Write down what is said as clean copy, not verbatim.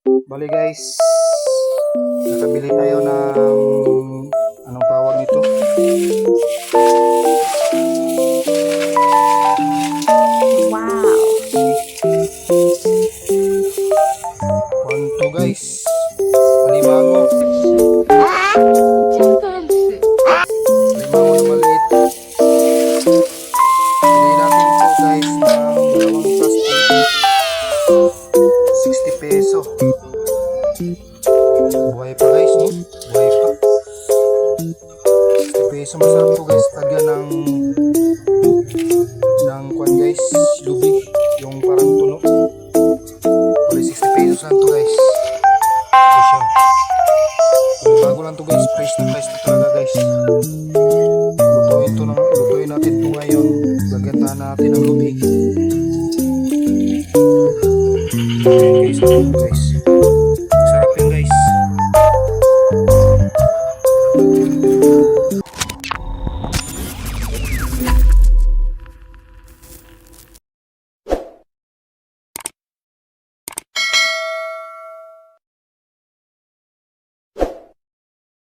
Bali guys, nakabili tayo ng anong tawag nito? Wow! Konto guys, alimango. Alimango na maliit. Bili natin ito guys ng dalawang plastic. 60 peso. Buhay pa guys, no? Buhay pa. 60 peso, masarap to guys. Tagyan ng kwan guys, lubi. Yung parang tuno. Bali 60 pesos lang to guys. Ito siya. Bago lang to guys. Price na talaga guys. Lutuin natin to ngayon. Lagyan natin ng lubi. Ayan guys, ito guys.